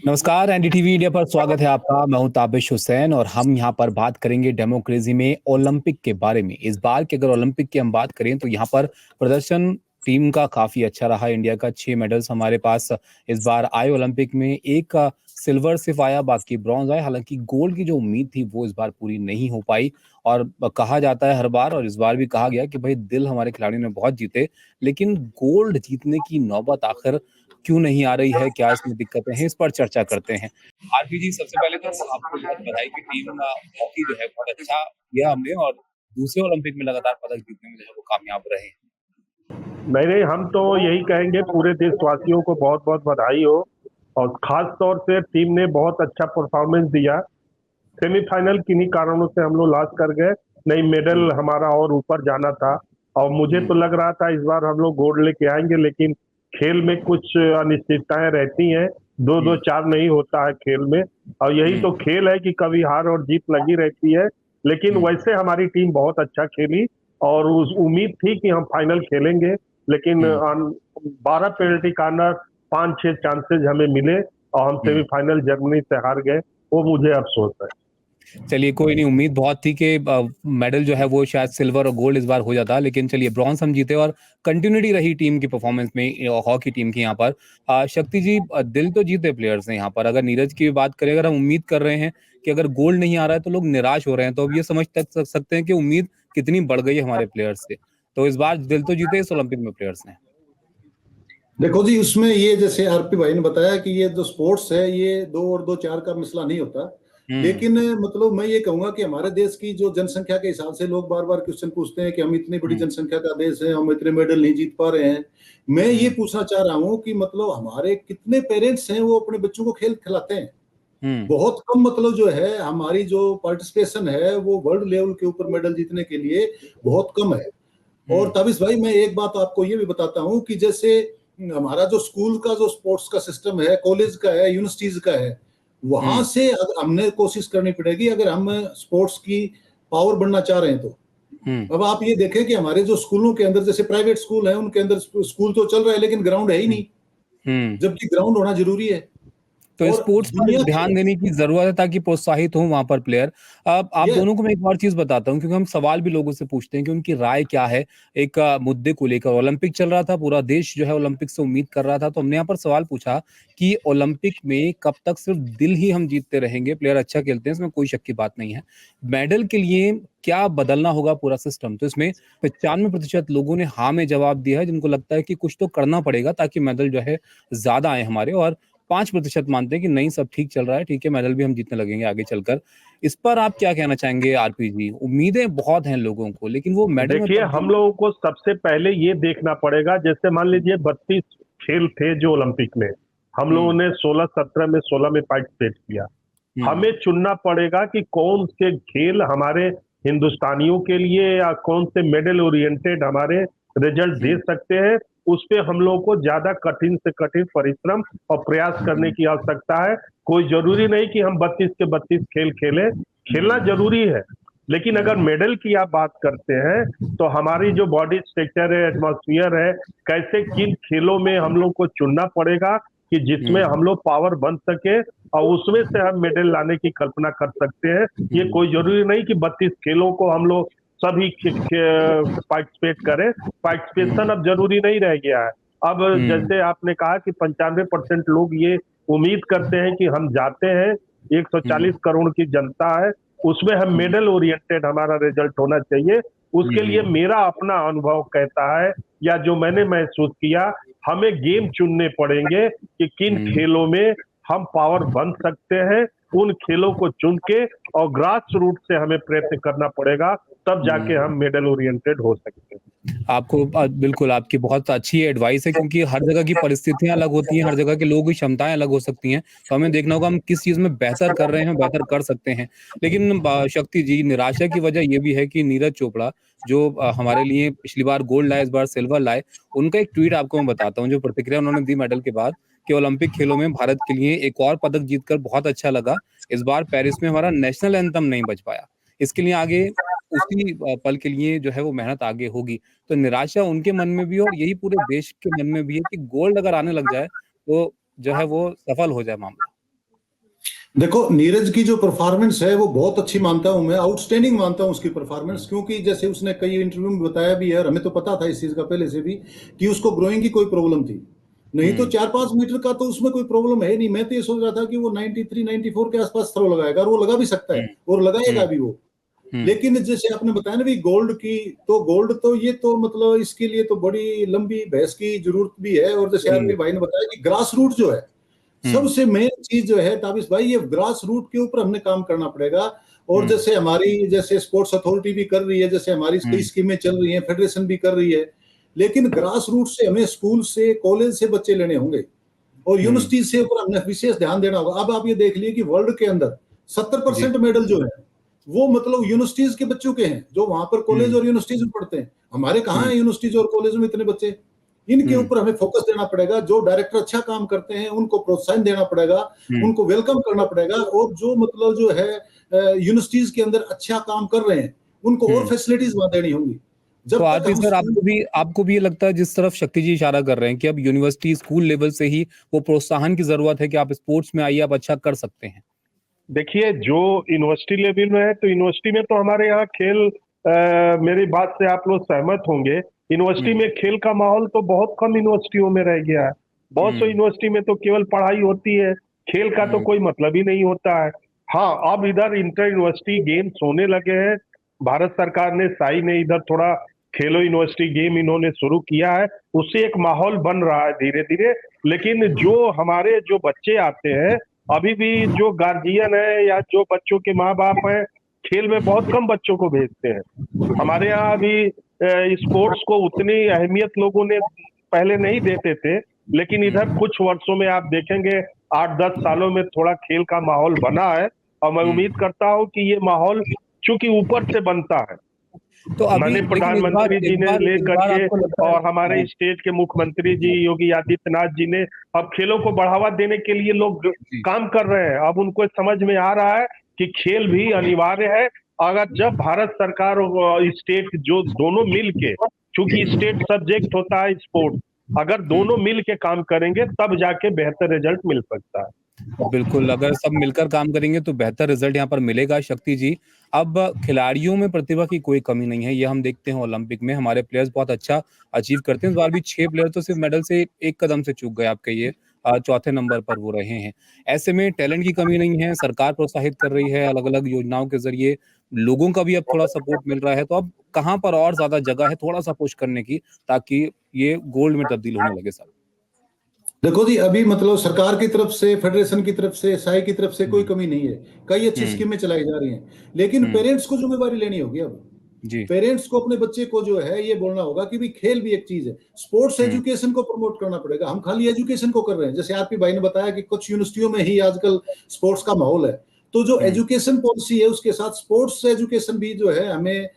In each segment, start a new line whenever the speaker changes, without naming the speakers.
नमस्कार, NDTV India पर स्वागत है आपका। मैं हूं ताबिश हुसैन और हम यहां पर बात करेंगे डेमोक्रेसी में ओलंपिक के बारे में। इस बार की अगर ओलंपिक की हम बात करें तो यहां पर प्रदर्शन टीम का काफी अच्छा रहा। इंडिया का 6 मेडल्स हमारे पास इस बार आए ओलंपिक में। एक का सिल्वर सिर्फ आया, बाकी ब्रॉन्ज आए। हालांकि गोल्ड की जो उम्मीद थी वो इस बार पूरी नहीं हो पाई। और कहा जाता है हर बार, और इस बार भी कहा गया कि भाई दिल हमारे खिलाड़ियों ने बहुत जीते, लेकिन गोल्ड जीतने की नौबत आखिर क्यों नहीं आ रही है, क्या इसमें दिक्कतें हैं, इस पर चर्चा करते हैं। आरपी जी, सबसे पहले तो आपको बहुत बधाई की टीम हॉकी जो है बहुत अच्छा किया हमने, और दूसरे ओलंपिक में लगातार पदक जीतने में जो है वो कामयाब रहे।
नहीं नहीं, हम तो यही कहेंगे पूरे देशवासियों को बहुत बहुत बधाई हो। और खास तौर से टीम ने बहुत अच्छा परफॉर्मेंस दिया। सेमीफाइनल किन्हीं कारणों से हम लोग लॉस कर गए, नहीं मेडल हमारा और ऊपर जाना था। और मुझे तो लग रहा था इस बार हम लोग गोल्ड लेके आएंगे, लेकिन खेल में कुछ अनिश्चितताएं रहती हैं। दो दो चार नहीं होता है खेल में। और यही तो खेल है कि कभी हार और जीत लगी रहती है। लेकिन वैसे हमारी टीम बहुत अच्छा खेली और उस उम्मीद थी कि हम फाइनल खेलेंगे। लेकिन 12 पेनल्टी कॉर्नर, 5-6 चांसेस हमें मिले और हम सेमीफाइनल जर्मनी से हार गए। वो मुझे अफसोस है।
चलिए, कोई नहीं, उम्मीद बहुत थी कि मेडल जो है वो शायद सिल्वर और गोल्ड इस बार हो जाता, लेकिन चलिए ब्रॉन्ज हम जीते और कंटिन्यूटी रही टीम की परफॉर्मेंस में, हॉकी टीम की यहाँ पर। शक्ति जी, दिल तो जीते प्लेयर्स ने यहाँ पर। अगर नीरज की बात करें, अगर हम उम्मीद कर रहे हैं कि अगर गोल्ड नहीं आ रहा है तो लोग निराश हो रहे हैं, तो अब ये समझ तक सकते हैं कि उम्मीद कितनी बढ़ गई है हमारे प्लेयर्स से। तो इस बार दिल तो जीते इस ओलंपिक में प्लेयर्स ने।
देखो जी, उसमें ये जैसे आरपी भाई ने बताया कि ये जो स्पोर्ट्स है ये 2 और 2 4 का मसला नहीं होता। लेकिन मतलब मैं ये कहूंगा कि हमारे देश की जो जनसंख्या के हिसाब से लोग बार बार क्वेश्चन पूछते हैं कि हम इतनी बड़ी जनसंख्या का देश है, हम इतने मेडल नहीं जीत पा रहे हैं। मैं ये पूछना चाह रहा हूँ कि मतलब हमारे कितने पेरेंट्स हैं वो अपने बच्चों को खेल खिलाते हैं। बहुत कम मतलब जो है हमारी जो पार्टिसिपेशन है वो वर्ल्ड लेवल के ऊपर मेडल जीतने के लिए बहुत कम है। और ताबिश भाई, मैं एक बात आपको ये भी बताता हूँ कि जैसे हमारा जो स्कूल का जो स्पोर्ट्स का सिस्टम है, कॉलेज का है, यूनिवर्सिटीज का है, वहां से हमने कोशिश करनी पड़ेगी अगर हम स्पोर्ट्स की पावर बनना चाह रहे हैं तो। अब आप ये देखें कि हमारे जो स्कूलों के अंदर, जैसे प्राइवेट स्कूल है, उनके अंदर स्कूल तो चल रहा है लेकिन ग्राउंड है ही नहीं, जबकि ग्राउंड होना जरूरी है।
तो स्पोर्ट्स पर ध्यान देने की जरूरत है ताकि प्रोत्साहित हो वहां पर प्लेयर। अब आप दोनों को मैं एक और चीज बताता हूँ, क्योंकि हम सवाल भी लोगों से पूछते हैं कि उनकी राय क्या है एक मुद्दे को लेकर। ओलंपिक चल रहा था, पूरा देश जो है ओलंपिक से उम्मीद कर रहा था, तो हमने यहाँ पर सवाल पूछा कि ओलंपिक में कब तक सिर्फ दिल ही हम जीतते रहेंगे। प्लेयर अच्छा खेलते हैं, इसमें कोई शक की बात नहीं है, मेडल के लिए क्या बदलना होगा पूरा सिस्टम। तो इसमें 95% लोगों ने हाँ में जवाब दिया है, जिनको लगता है कि कुछ तो करना पड़ेगा ताकि मेडल जो है ज्यादा आए हमारे। और 5% मानते हैं कि नहीं, सब ठीक चल रहा है, ठीक है, मेडल भी हम जीतने लगेंगे आगे चलकर। इस पर आप क्या कहना चाहेंगे आरपी जी? उम्मीदें बहुत हैं लोगों को, लेकिन वो मेडल में
देखिए, हम लोगों को सबसे पहले ये देखना पड़ेगा, जैसे मान लीजिए 32 खेल थे जो ओलंपिक में, हम लोगों ने 16-17 में 16 में पार्टिसिपेट किया। हमें चुनना पड़ेगा कि कौन से खेल हमारे हिंदुस्तानियों के लिए या कौन से मेडल ओरिएंटेड हमारे रिजल्ट दे सकते हैं। उस पे हम लोगों को ज्यादा कठिन से कठिन परिश्रम और प्रयास करने की आवश्यकता है। कोई जरूरी नहीं कि हम 32 के 32 खेल खेलें, खेलना जरूरी है, लेकिन अगर मेडल की आप बात करते हैं तो हमारी जो बॉडी स्ट्रक्चर है, एटमॉस्फेयर है, कैसे किन खेलों में हम लोग को चुनना पड़ेगा कि जिसमें हम लोग पावर बन सके और उसमें से हम मेडल लाने की कल्पना कर सकते हैं। ये कोई जरूरी नहीं कि 32 खेलों को हम लोग सभी पार्टिसिपेट करें। पार्टिसिपेशन अब जरूरी नहीं रह गया है। अब जैसे आपने कहा कि 95% लोग ये उम्मीद करते हैं कि हम जाते हैं, 140 करोड़ की जनता है, उसमें हम मेडल ओरिएंटेड हमारा रिजल्ट होना चाहिए। उसके लिए मेरा अपना अनुभव कहता है, या जो मैंने महसूस किया, हमें गेम चुनने पड़ेंगे कि किन खेलों में हम पावर बन सकते हैं। उन खेलों को चुन के और ग्रास रूट से हमें प्रयत्न करना पड़ेगा, तब जाके हम मेडल ओरिएंटेड हो सकते हैं।
आपको बिल्कुल, आपकी बहुत अच्छी एडवाइस है, क्योंकि हर जगह की परिस्थितियां अलग होती हैं, हर जगह के लोगों की क्षमताएं अलग हो सकती हैं। तो हमें देखना होगा हम किस चीज में बेहतर कर रहे हैं, बेहतर कर सकते हैं। लेकिन शक्ति जी, निराशा की वजह ये भी है कि नीरज चोपड़ा जो हमारे लिए पिछली बार गोल्ड लाए, इस बार सिल्वर लाए, उनका एक ट्वीट आपको मैं बताता हूँ, जो प्रतिक्रिया उन्होंने दी मेडल के बाद, कि ओलंपिक खेलों में भारत के लिए एक और पदक जीतकर बहुत अच्छा लगा। इस बार पेरिस में हमारा नेशनल एंथम नहीं बज पाया, इसके लिए आगे उसी पल के लिए जो है वो मेहनत आगे होगी। तो निराशा उनके मन में भी है और यही पूरे देश के मन में भी है कि गोल्ड अगर आने लग जाए तो जो है वो सफल हो जाए मामला।
देखो, नीरज की जो परफॉर्मेंस है वो बहुत अच्छी मानता हूं मैं, आउटस्टैंडिंग मानता हूं उसकी परफॉर्मेंस, क्योंकि जैसे उसने कई इंटरव्यू में बताया भी है और हमें तो पता था इस चीज का पहले से भी कि उसको ग्रोइंग की कोई प्रॉब्लम थी। नहीं तो 4-5 मीटर का तो उसमें कोई प्रॉब्लम है नहीं। मैं तो ये सोच रहा था कि वो 93-94 के आसपास थ्रो लगाएगा, और वो लगा भी सकता है और लगाएगा भी वो। लेकिन जैसे आपने बताया ना भी गोल्ड की, तो गोल्ड तो ये तो मतलब इसके लिए तो बड़ी लंबी बहस की जरूरत भी है। और जैसे आपके भाई ने बताया कि ग्रास रूट जो है सबसे मेन चीज जो है ताबिश भाई, ये ग्रास रूट के ऊपर हमने काम करना पड़ेगा। और जैसे हमारी जैसे स्पोर्ट्स अथॉरिटी भी कर रही है, जैसे हमारी कई स्कीमें चल रही हैं, फेडरेशन भी कर रही है, लेकिन ग्रास रूट से हमें स्कूल से कॉलेज से बच्चे लेने होंगे और यूनिवर्सिटी से ऊपर हमने विशेष ध्यान देना होगा। अब आप ये देख लिए कि वर्ल्ड के अंदर 70% मेडल जो है वो मतलब यूनिवर्सिटीज के बच्चों के हैं, जो वहां पर कॉलेज और यूनिवर्सिटीज में पढ़ते हैं। हमारे कहाँ है यूनिवर्सिटीज और कॉलेज में इतने बच्चे? इनके ऊपर हमें फोकस देना पड़ेगा। जो डायरेक्टर अच्छा काम करते हैं उनको प्रोत्साहन देना पड़ेगा, उनको वेलकम करना पड़ेगा। और जो मतलब जो है यूनिवर्सिटीज के अंदर अच्छा काम कर रहे हैं उनको और फैसिलिटीज वहां देनी होंगी।
तो
जब तक
आरती
हम
सर, आपको भी ये लगता है जिस तरफ शक्ति जी इशारा कर रहे हैं कि अब यूनिवर्सिटी स्कूल लेवल से ही वो प्रोत्साहन की जरूरत है कि आप स्पोर्ट्स में आइए, आप अच्छा कर सकते हैं?
देखिए, जो यूनिवर्सिटी लेवल में है तो यूनिवर्सिटी में तो हमारे यहाँ खेल, मेरी बात से आप लोग सहमत होंगे, यूनिवर्सिटी में खेल का माहौल तो बहुत कम यूनिवर्सिटियों में रह गया है। बहुत सी यूनिवर्सिटी में तो केवल पढ़ाई होती है, खेल का तो कोई मतलब ही नहीं होता है। हाँ, अब इधर इंटर यूनिवर्सिटी गेम्स होने लगे हैं। भारत सरकार ने, साई ने इधर थोड़ा खेलो यूनिवर्सिटी गेम इन्होंने शुरू किया है, उससे एक माहौल बन रहा है धीरे धीरे। लेकिन जो हमारे जो बच्चे आते हैं, अभी भी जो गार्जियन है या जो बच्चों के माँ बाप हैं, खेल में बहुत कम बच्चों को भेजते हैं। हमारे यहाँ अभी स्पोर्ट्स को उतनी अहमियत लोगों ने पहले नहीं देते थे, लेकिन इधर कुछ वर्षों में आप देखेंगे, 8-10 सालों में थोड़ा खेल का माहौल बना है। और मैं उम्मीद करता हूँ कि ये माहौल चूंकि ऊपर से बनता है,
तो अभी
माननीय
लेकिन
प्रधानमंत्री जी ने
इस
लेकर
बार
के
आपको लगता है?
और हमारे स्टेट के मुख्यमंत्री जी योगी आदित्यनाथ जी ने अब खेलों को बढ़ावा देने के लिए लोग
जी।
काम कर रहे हैं। अब उनको समझ में आ रहा है कि खेल भी अनिवार्य है। अगर जब भारत सरकार और स्टेट जो दोनों मिल के, चूंकि स्टेट सब्जेक्ट होता है स्पोर्ट, अगर दोनों मिल के काम करेंगे तब जाके बेहतर रिजल्ट मिल सकता है।
बिल्कुल, अगर सब मिलकर काम करेंगे तो बेहतर रिजल्ट यहाँ पर मिलेगा। शक्ति जी, अब खिलाड़ियों में प्रतिभा की कोई कमी नहीं है, ये हम देखते हैं ओलंपिक में हमारे प्लेयर्स बहुत अच्छा अचीव करते हैं। इस बार भी 6 प्लेयर तो सिर्फ मेडल से एक कदम से चूक गए, आप कहिए चौथे नंबर पर वो रहे हैं। ऐसे में टैलेंट की कमी नहीं है, सरकार प्रोत्साहित कर रही है अलग-अलग योजनाओं के ज़रिए, लोगों का भी अब थोड़ा सपोर्ट मिल रहा है, तो अब कहाँ पर और ज़्यादा जगह है थोड़ा-सा पुश करने की, ताकि ये गोल्ड में तब्दील होने लगे सब?
देखो जी, अभी मतलब सरकार की तरफ से, फेडरेशन की तरफ से, साई की तरफ से कोई
हुँ,
कमी नहीं है। कई अच्छी
हुँ,
स्कीमें चलाई जा रही हैं, लेकिन
हुँ,
पेरेंट्स को जिम्मेवारी लेनी होगी अब।
जी,
पेरेंट्स को अपने बच्चे को जो है ये बोलना होगा कि भी खेल भी एक चीज है। स्पोर्ट्स
हुँ,
एजुकेशन को प्रमोट करना पड़ेगा। हम खाली एजुकेशन को कर रहे हैं। जैसे आरपी भाई ने बताया कि कुछ यूनिवर्सिटियों में ही आजकल स्पोर्ट्स का माहौल है, तो जो
हुँ,
एजुकेशन पॉलिसी है उसके साथ स्पोर्ट्स एजुकेशन भी जो है हमें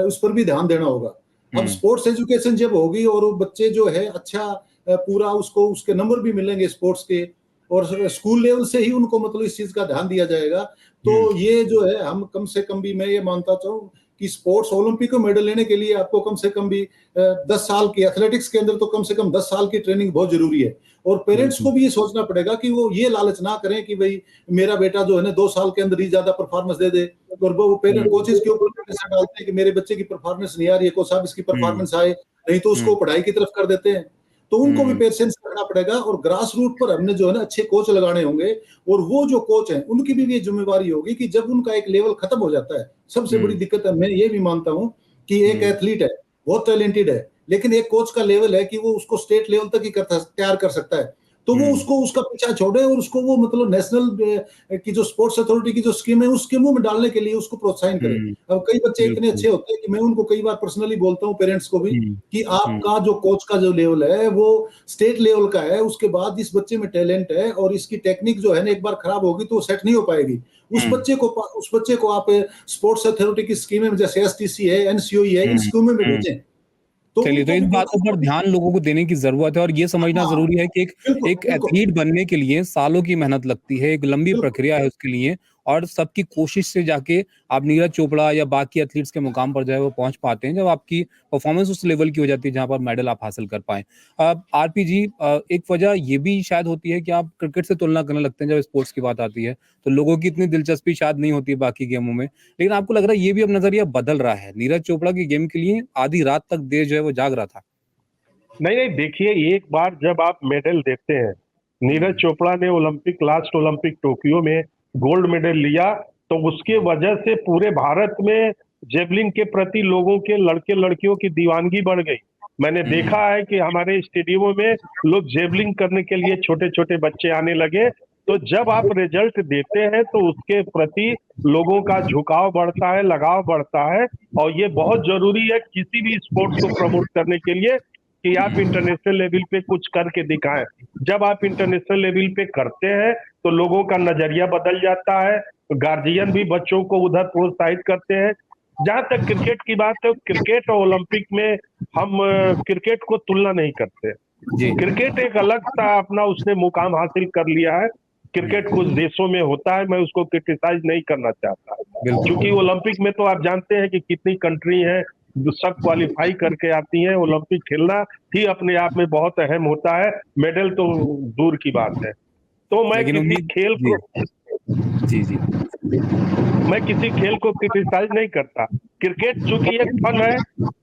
उस पर भी ध्यान देना होगा। अब
हुँ,
स्पोर्ट्स एजुकेशन जब होगी और वो बच्चे जो है अच्छा पूरा उसको उसके नंबर भी मिलेंगे स्पोर्ट्स के, और स्कूल लेवल से ही उनको मतलब इस चीज का ध्यान दिया जाएगा, तो
हुँ,
ये जो है हम कम से कम भी, मैं ये मानता चाहूँ कि स्पोर्ट्स ओलंपिक में मेडल लेने के लिए आपको कम से कम भी 10 साल की, एथलेटिक्स के अंदर तो कम से कम 10 साल की ट्रेनिंग बहुत जरूरी है। और पेरेंट्स
बिल्कुल।
को भी ये सोचना पड़ेगा कि वो ये लालच ना करें कि भाई मेरा बेटा जो है ना 2 साल के अंदर ही ज्यादा परफॉर्मेंस दे दे, और वो पेरेंट
हुँ,
कोचेज के ऊपर प्रेशर डालते हैं कि मेरे बच्चे की परफॉर्मेंस नहीं आ रही है, कोच साहब इसकी
हुँ,
परफॉर्मेंस आए, नहीं तो उसको
हुँ,
पढ़ाई की तरफ कर देते हैं। तो उनको भी
हुँ,
पेशेंस रखना पड़ेगा, और ग्रास रूट पर हमने जो है ना अच्छे कोच लगाने होंगे। और वो जो कोच हैं उनकी भी ये जिम्मेवारी होगी कि जब उनका एक लेवल खत्म हो जाता है, सबसे बड़ी
हुँ,
दिक्कत है, मैं ये भी मानता हूं कि एक
हुँ,
एथलीट है, बहुत टैलेंटेड है, लेकिन एक कोच का लेवल है कि वो उसको स्टेट लेवल तक ही तैयार कर सकता है। तो वो
हुँ,
उसको उसका पीछा छोड़े और उसको वो मतलब नेशनल की जो स्पोर्ट्स अथॉरिटी की जो स्कीम है उस स्कीमों में डालने के लिए उसको प्रोत्साहन करे।
हुँ,
अब कई बच्चे इतने
बिल्कुल।
अच्छे होते हैं कि मैं उनको कई बार पर्सनली बोलता हूँ पेरेंट्स को भी
हुँ,
कि
हुँ,
आपका जो कोच का जो लेवल है वो स्टेट लेवल का है, उसके बाद इस बच्चे में टैलेंट है और इसकी टेक्निक जो है ना एक बार खराब होगी तो सेट नहीं हो पाएगी।
हुँ,
उस बच्चे को आप स्पोर्ट्स अथॉरिटी की स्कीम में, जैसे एसटीसी है, एनसीओई है, इन
हुँ,
स्कीमों में
हुँ।
भेजें, तो
चलिए, तो
उनको
इस
भी
बातों
कोचेस
पर
को भी।
ध्यान लोगों को देने की ज़रूरत है और ये समझना
हाँ,
ज़रूरी है कि एक
बिल्कुल
एक
बिल्कुल
एथलीट बनने के लिए सालों की मेहनत लगती है, एक लंबी
बिल्कुल।
प्रक्रिया है उसके लिए और सबकी कोशिश से जाके आप नीरज चोपड़ा या बाकी एथलीट्स के मुकाम पर जो है वो पहुंच पाते हैं, जब आपकी परफॉर्मेंस उस लेवल की हो जाती है जहां पर मेडल आप हासिल कर पाए। आरपी जी, एक वजह ये भी शायद होती है कि आप क्रिकेट से तुलना करने लगते हैं जब स्पोर्ट्स की बात आती है, तो लोगों की इतनी दिलचस्पी शायद नहीं होती बाकी गेमों में, लेकिन आपको लग रहा है ये भी अब नजरिया बदल रहा है? नीरज चोपड़ा की गेम के लिए आधी रात तक देश जो है वो जाग रहा था।
नहीं नहीं, देखिए, एक बार जब आप मेडल देते हैं, नीरज चोपड़ा ने लास्ट ओलंपिक टोक्यो में गोल्ड मेडल लिया, तो उसके वजह से पूरे भारत में जेवलिन के प्रति लोगों के, लड़के लड़कियों की दीवानगी बढ़ गई। मैंने देखा है कि हमारे स्टेडियमों में लोग जेवलिन करने के लिए छोटे छोटे बच्चे आने लगे। तो जब आप रिजल्ट देते हैं तो उसके प्रति लोगों का झुकाव बढ़ता है, लगाव बढ़ता है, और ये बहुत जरूरी है किसी भी स्पोर्ट्स को प्रमोट करने के लिए कि आप इंटरनेशनल लेवल पे कुछ करके दिखाएं। जब आप इंटरनेशनल लेवल पे करते हैं तो लोगों का नजरिया बदल जाता है, गार्जियन भी बच्चों को उधर प्रोत्साहित करते हैं। जहां तक क्रिकेट की बात है, क्रिकेट और ओलंपिक में हम क्रिकेट को तुलना नहीं करते। क्रिकेट एक अलग सा अपना उसने मुकाम हासिल कर लिया है। क्रिकेट कुछ देशों में होता है, मैं उसको क्रिटिसाइज नहीं करना चाहता, क्योंकि ओलंपिक में तो आप जानते हैं कि कितनी कंट्री हैं जो सब क्वालिफाई करके आती हैं। ओलंपिक खेलना ही अपने आप में बहुत अहम होता है, मेडल तो दूर की बात है। तो मैं किसी खेल को मैं किसी खेल को क्रिटिसाइज नहीं करता। क्रिकेट चूंकि एक फन है,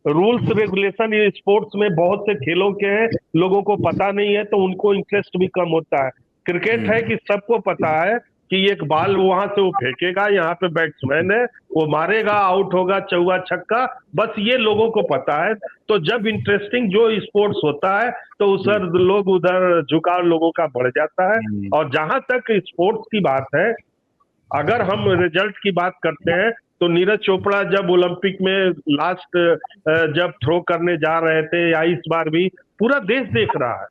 रूल्स रेगुलेशन ये स्पोर्ट्स में बहुत से खेलों के हैं, लोगों को पता नहीं है तो उनको इंटरेस्ट भी कम होता है। क्रिकेट है कि सबको पता है कि एक बॉल वहां से वो फेंकेगा, यहाँ पे बैट्समैन है, वो मारेगा, आउट होगा, चौका छक्का, बस ये लोगों को पता है। तो जब इंटरेस्टिंग जो स्पोर्ट्स होता है तो उधर लोग उधर झुकाव लोगों का बढ़ जाता है। और जहां तक स्पोर्ट्स की बात है, अगर हम रिजल्ट की बात करते हैं तो नीरज चोपड़ा जब ओलंपिक में लास्ट जब थ्रो करने जा रहे थे, या इस बार भी, पूरा देश देख रहा है।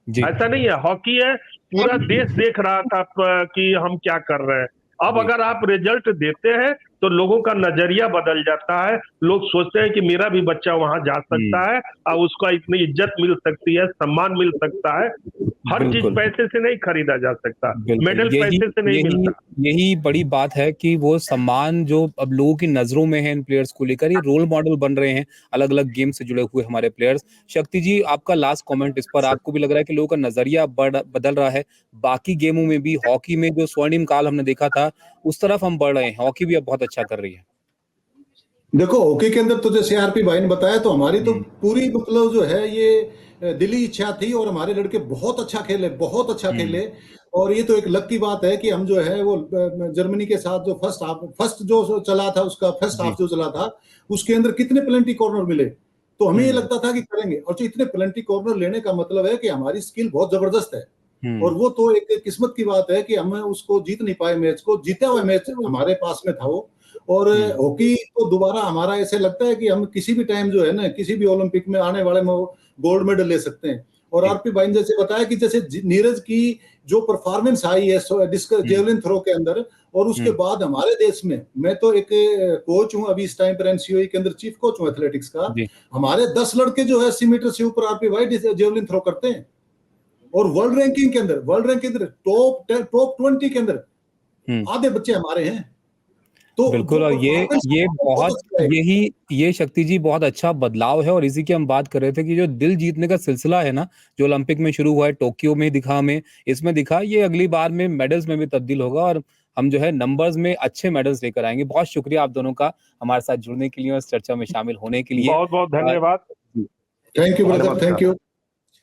ऐसा नहीं है, हॉकी है, पूरा देश देख रहा था कि हम क्या कर रहे हैं। अब अगर आप रिजल्ट देते हैं तो लोगों का नजरिया बदल जाता है, लोग सोचते हैं कि मेरा भी बच्चा वहां जा सकता है और उसको इतनी इज्जत मिल सकती है, सम्मान मिल सकता है। हर चीज पैसे से नहीं खरीदा जा सकता, मेडल पैसे से नहीं मिलता।
यही बड़ी बात है कि वो सम्मान जो अब लोगों की नजरों में है इन प्लेयर्स को लेकर, ये रोल मॉडल बन रहे हैं अलग अलग गेम से जुड़े हुए हमारे प्लेयर्स। शक्ति जी, आपका लास्ट कमेंट इस पर, आपको भी लग रहा है कि लोगों का नजरिया बदल रहा है? बाकी गेमों में भी, हॉकी में जो स्वर्णिम काल हमने देखा था उस तरफ हम बढ़ रहे हैं, हॉकी भी अब बहुत अच्छा कर रही है।
देखो, हॉकी के अंदर तो जैसे आरपी भाई ने बताया, तो हमारी तो पूरी मतलब जो है ये दिली इच्छा थी, और हमारे लड़के बहुत अच्छा खेले, बहुत अच्छा खेले। और ये तो एक लक की बात है कि हम जो है वो जर्मनी के साथ जो फर्स्ट जो चला था, उसका फर्स्ट हाफ जो चला था, उसके अंदर कितने प्लेंटी कॉर्नर मिले, तो हमें ये लगता था कि करेंगे। और जो इतने प्लेंटी कॉर्नर लेने का मतलब है कि हमारी स्किल बहुत जबरदस्त है। और वो तो एक किस्मत की बात है कि हम उसको जीत नहीं पाए मैच को। जीता हुआ मैच हमारे पास में था वो। और हॉकी तो दोबारा हमारा ऐसे लगता है कि हम किसी भी टाइम जो है ना, किसी भी ओलंपिक में आने वाले में गोल्ड मेडल ले सकते हैं। और आरपी भाई ने जैसे बताया कि जैसे नीरज की जो परफॉर्मेंस आई है जेवलिन थ्रो के अंदर, और उसके बाद हमारे देश में, मैं तो एक कोच हूं अभी इस टाइम पर एनसीओई के अंदर, चीफ कोच हूं एथलेटिक्स का। हमारे 10 लड़के जो है 80 मीटर से ऊपर आरपी भाई जेवलिन थ्रो करते हैं। और वर्ल्ड रैंकिंग के अंदर टॉप 20 के अंदर आधे बच्चे हमारे हैं। तो
बिल्कुल, और ये बहुत ये शक्ति जी बहुत अच्छा बदलाव है। और इसी की हम बात कर रहे थे कि जो दिल जीतने का सिलसिला है ना, जो ओलंपिक में शुरू हुआ है, टोक्यो में दिखा, हमें इसमें दिखा, ये अगली बार में मेडल्स में भी तब्दील होगा और हम जो है नंबर्स में अच्छे मेडल्स लेकर आएंगे। बहुत शुक्रिया आप दोनों का हमारे साथ जुड़ने के लिए और इस चर्चा में शामिल होने के लिए।
बहुत बहुत धन्यवाद।
Thank you brother, thank you.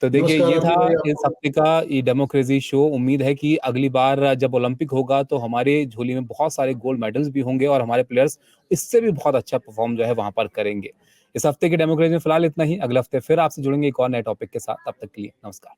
तो देखिए, ये था इस हफ्ते का ये डेमोक्रेसी शो। उम्मीद है कि अगली बार जब ओलंपिक होगा तो हमारे झोली में बहुत सारे गोल्ड मेडल्स भी होंगे और हमारे प्लेयर्स इससे भी बहुत अच्छा परफॉर्म जो है वहां पर करेंगे। इस हफ्ते के डेमोक्रेसी में फिलहाल इतना ही। अगले हफ्ते फिर आपसे जुड़ेंगे एक और नए टॉपिक के साथ। तब तक के लिए नमस्कार।